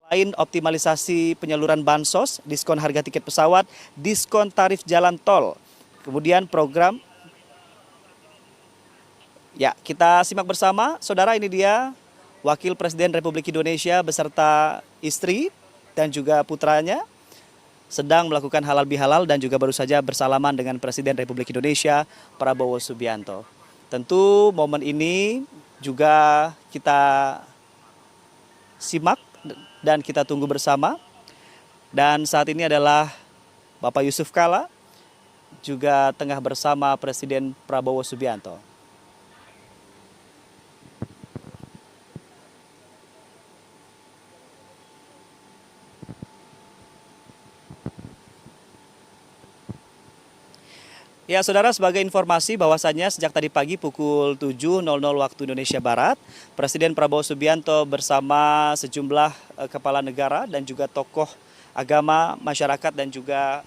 Selain optimalisasi penyaluran bansos, diskon harga tiket pesawat, diskon tarif jalan tol, kemudian program. Ya, kita simak bersama, saudara, ini dia Wakil Presiden Republik Indonesia beserta istri dan juga putranya sedang melakukan halal bihalal dan juga baru saja bersalaman dengan Presiden Republik Indonesia Prabowo Subianto. Tentu momen ini juga kita simak dan kita tunggu bersama. Dan saat ini adalah Bapak Yusuf Kala juga tengah bersama Presiden Prabowo Subianto. Ya, saudara, sebagai informasi bahwasannya sejak tadi pagi pukul 7.00 waktu Indonesia Barat, Presiden Prabowo Subianto bersama sejumlah kepala negara dan juga tokoh agama, masyarakat dan juga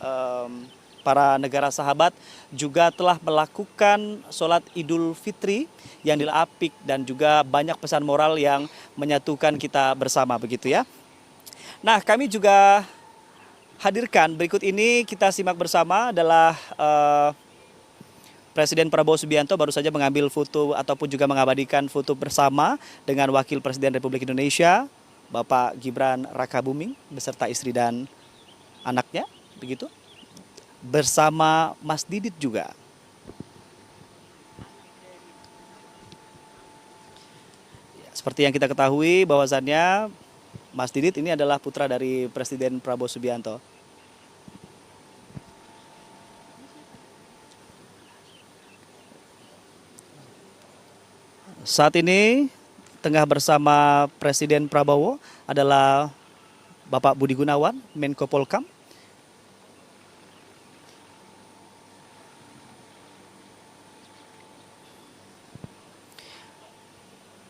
para negara sahabat juga telah melakukan sholat Idul Fitri yang apik dan juga banyak pesan moral yang menyatukan kita bersama, begitu ya. Nah, kami juga hadirkan berikut ini, kita simak bersama adalah Presiden Prabowo Subianto baru saja mengambil foto ataupun juga mengabadikan foto bersama dengan Wakil Presiden Republik Indonesia, Bapak Gibran Rakabuming beserta istri dan anaknya, begitu. Bersama Mas Didit juga. Seperti yang kita ketahui bahwasannya Mas Didit ini adalah putra dari Presiden Prabowo Subianto. Saat ini tengah bersama Presiden Prabowo adalah Bapak Budi Gunawan, Menko Polkam.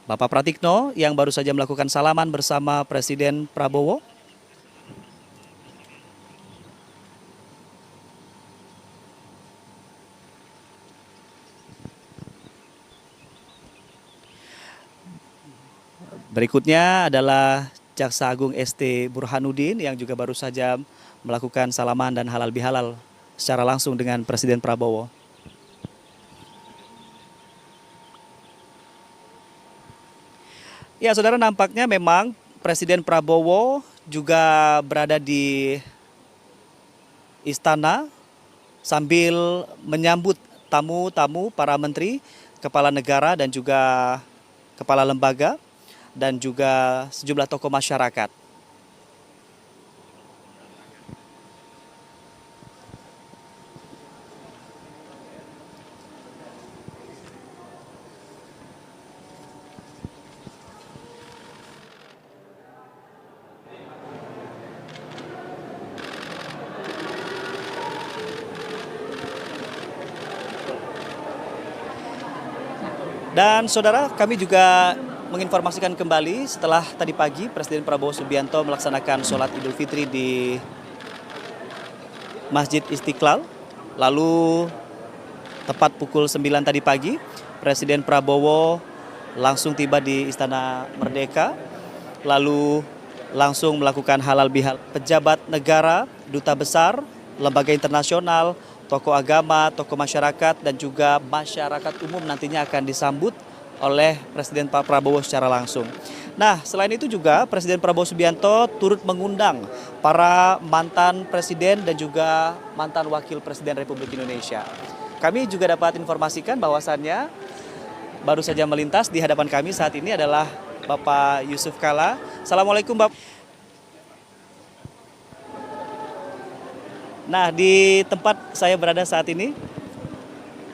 Bapak Pratikno yang baru saja melakukan salaman bersama Presiden Prabowo. Berikutnya adalah Jaksa Agung ST Burhanuddin yang juga baru saja melakukan salaman dan halal bihalal secara langsung dengan Presiden Prabowo. Ya, saudara, nampaknya memang Presiden Prabowo juga berada di istana sambil menyambut tamu-tamu para menteri, kepala negara dan juga kepala lembaga dan juga sejumlah tokoh masyarakat. Dan saudara, kami juga menginformasikan kembali setelah tadi pagi Presiden Prabowo Subianto melaksanakan sholat Idul Fitri di Masjid Istiqlal. Lalu tepat pukul 9 tadi pagi, Presiden Prabowo langsung tiba di Istana Merdeka. Lalu langsung melakukan halal bihal pejabat negara, duta besar, lembaga internasional, tokoh agama, tokoh masyarakat, dan juga masyarakat umum nantinya akan disambut oleh Presiden Pak Prabowo secara langsung. Nah, selain itu juga Presiden Prabowo Subianto turut mengundang para mantan presiden dan juga mantan wakil presiden Republik Indonesia. Kami juga dapat informasikan bahwasannya baru saja melintas di hadapan kami saat ini adalah Bapak Yusuf Kala. Assalamualaikum, Bapak. Nah, di tempat saya berada saat ini.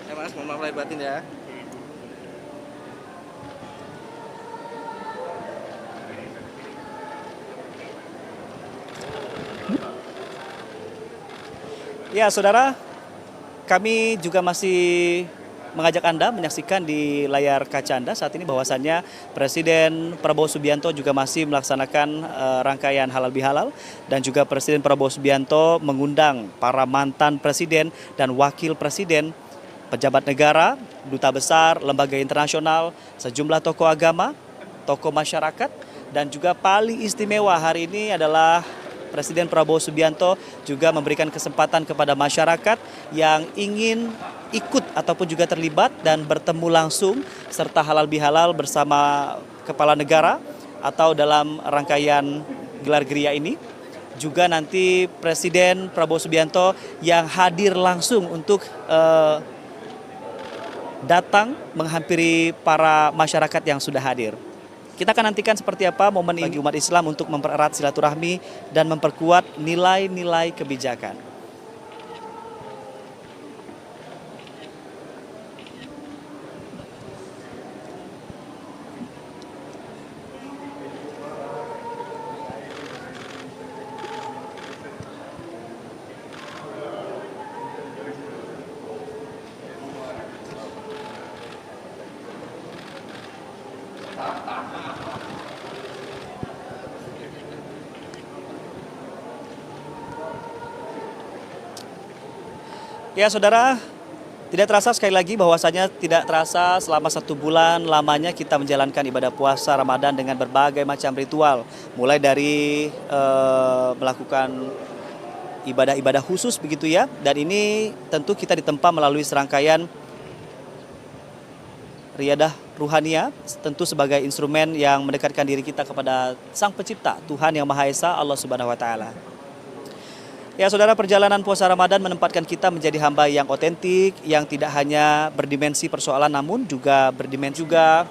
Ya Mas, mohon maaf lahir batin ya. Ya, saudara, kami juga masih mengajak Anda menyaksikan di layar kaca Anda saat ini bahwasannya Presiden Prabowo Subianto juga masih melaksanakan rangkaian halal bihalal dan juga Presiden Prabowo Subianto mengundang para mantan presiden dan wakil presiden, pejabat negara, duta besar, lembaga internasional, sejumlah tokoh agama, tokoh masyarakat Dan juga paling istimewa hari ini adalah Presiden Prabowo Subianto juga memberikan kesempatan kepada masyarakat yang ingin ikut ataupun juga terlibat dan bertemu langsung serta halal bihalal bersama kepala negara atau dalam rangkaian gelar geria ini. Juga nanti Presiden Prabowo Subianto yang hadir langsung untuk datang menghampiri para masyarakat yang sudah hadir. Kita akan nantikan seperti apa momen ini bagi umat Islam untuk mempererat silaturahmi dan memperkuat nilai-nilai kebijakan. Ya saudara, tidak terasa sekali lagi bahwasanya tidak terasa selama 1 bulan lamanya kita menjalankan ibadah puasa Ramadan dengan berbagai macam ritual. Mulai dari melakukan ibadah-ibadah khusus begitu ya. Dan ini tentu kita ditempa melalui serangkaian riyadah ruhania, tentu sebagai instrumen yang mendekatkan diri kita kepada Sang Pencipta, Tuhan Yang Maha Esa, Allah Subhanahu wa Ta'ala. Ya saudara, perjalanan puasa Ramadan menempatkan kita menjadi hamba yang otentik, yang tidak hanya berdimensi persoalan namun juga berdimensi juga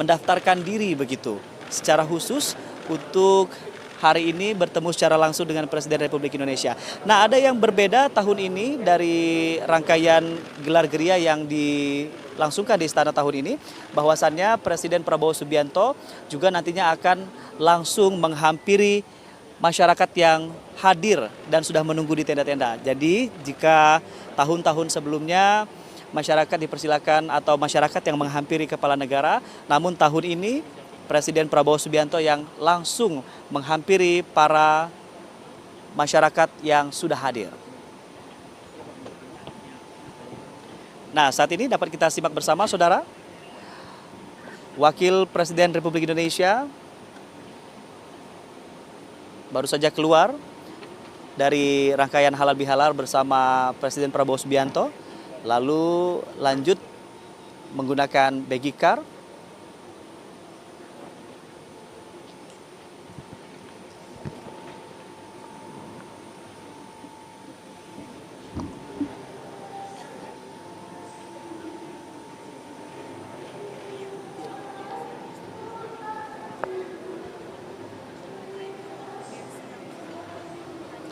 mendaftarkan diri begitu secara khusus untuk hari ini bertemu secara langsung dengan Presiden Republik Indonesia. Nah, ada yang berbeda tahun ini dari rangkaian gelar geria yang dilangsungkan di istana tahun ini, bahwasannya Presiden Prabowo Subianto juga nantinya akan langsung menghampiri masyarakat yang hadir dan sudah menunggu di tenda-tenda. Jadi jika tahun-tahun sebelumnya masyarakat dipersilakan atau masyarakat yang menghampiri kepala negara, namun tahun ini Presiden Prabowo Subianto yang langsung menghampiri para masyarakat yang sudah hadir. Nah, saat ini dapat kita simak bersama saudara, Wakil Presiden Republik Indonesia baru saja keluar dari rangkaian halal bihalal bersama Presiden Prabowo Subianto, lalu lanjut menggunakan bagging car.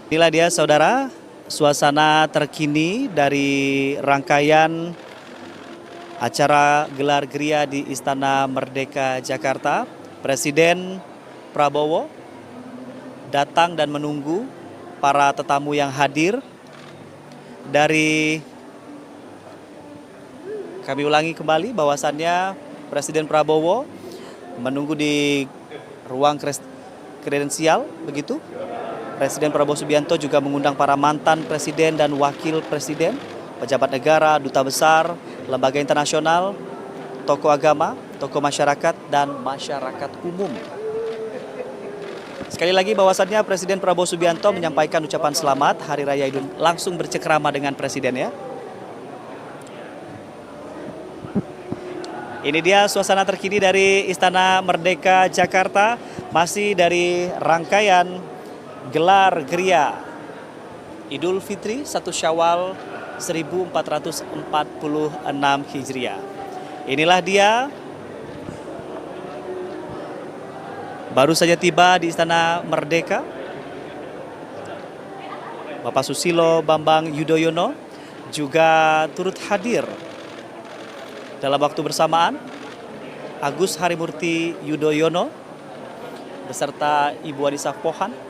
Inilah dia saudara, suasana terkini dari rangkaian acara gelar geria di Istana Merdeka Jakarta. Presiden Prabowo datang dan menunggu para tetamu yang hadir. Kami ulangi kembali bahwasannya Presiden Prabowo menunggu di ruang kredensial begitu. Presiden Prabowo Subianto juga mengundang para mantan presiden dan wakil presiden, pejabat negara, duta besar, lembaga internasional, tokoh agama, tokoh masyarakat, dan masyarakat umum. Sekali lagi bahwasannya Presiden Prabowo Subianto menyampaikan ucapan selamat Hari Raya Idul, langsung bercengkrama dengan Presiden ya. Ini dia suasana terkini dari Istana Merdeka Jakarta, masih dari rangkaian gelar geria Idul Fitri 1 Syawal 1446 Hijriah. Inilah dia baru saja tiba di Istana Merdeka Bapak Susilo Bambang Yudhoyono juga turut hadir. Dalam waktu bersamaan Agus Harimurti Yudhoyono beserta Ibu Anissa Pohan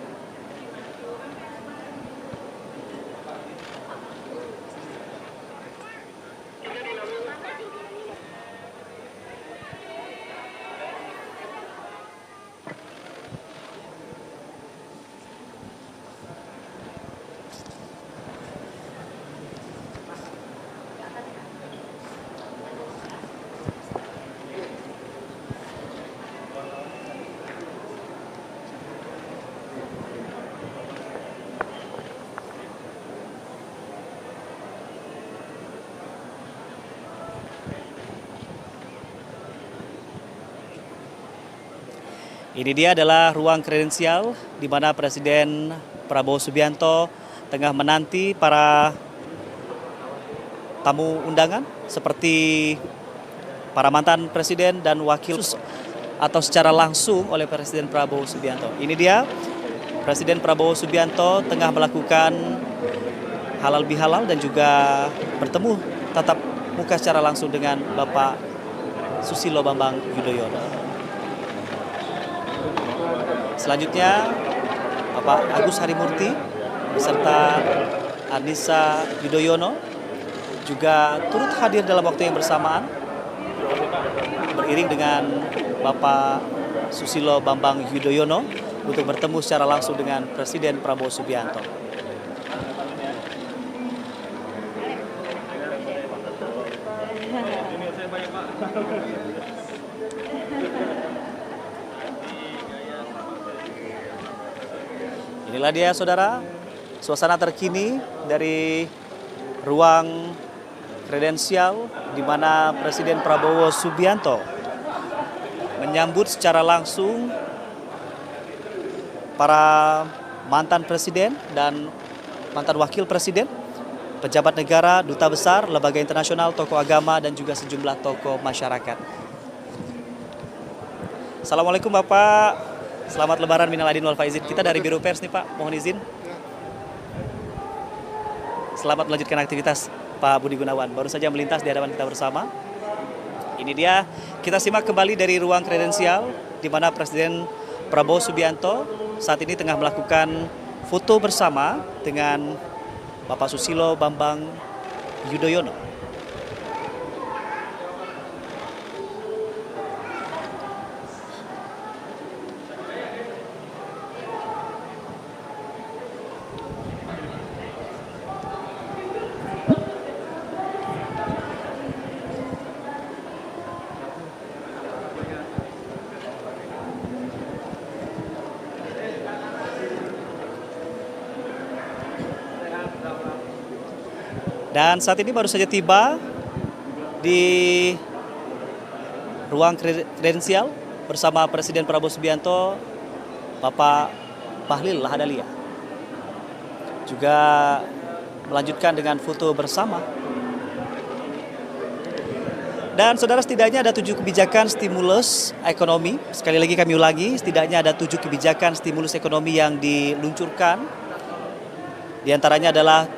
Ini dia adalah ruang kredensial di mana Presiden Prabowo Subianto tengah menanti para tamu undangan seperti para mantan presiden dan wakil atau secara langsung oleh Presiden Prabowo Subianto. Ini dia Presiden Prabowo Subianto tengah melakukan halal bihalal dan juga bertemu tatap muka secara langsung dengan Bapak Susilo Bambang Yudhoyono. Selanjutnya Bapak Agus Harimurti beserta Anissa Yudhoyono juga turut hadir dalam waktu yang bersamaan beriring dengan Bapak Susilo Bambang Yudhoyono untuk bertemu secara langsung dengan Presiden Prabowo Subianto. Inilah dia saudara, suasana terkini dari ruang kredensial di mana Presiden Prabowo Subianto menyambut secara langsung para mantan presiden dan mantan wakil presiden, pejabat negara, duta besar, lembaga internasional, tokoh agama dan juga sejumlah tokoh masyarakat. Assalamualaikum Bapak. Selamat Lebaran minal aidin wal faizin. Kita dari Biro Pers nih Pak, mohon izin. Selamat melanjutkan aktivitas Pak Budi Gunawan. Baru saja melintas di hadapan kita bersama. Ini dia, kita simak kembali dari ruang kredensial di mana Presiden Prabowo Subianto saat ini tengah melakukan foto bersama dengan Bapak Susilo Bambang Yudhoyono. Dan saat ini baru saja tiba di ruang kredensial bersama Presiden Prabowo Subianto, Bapak Bahlil Lahadalia. Juga melanjutkan dengan foto bersama. Dan saudara, setidaknya ada 7 kebijakan stimulus ekonomi. Sekali lagi kami ulangi, setidaknya ada 7 kebijakan stimulus ekonomi yang diluncurkan. Di antaranya adalah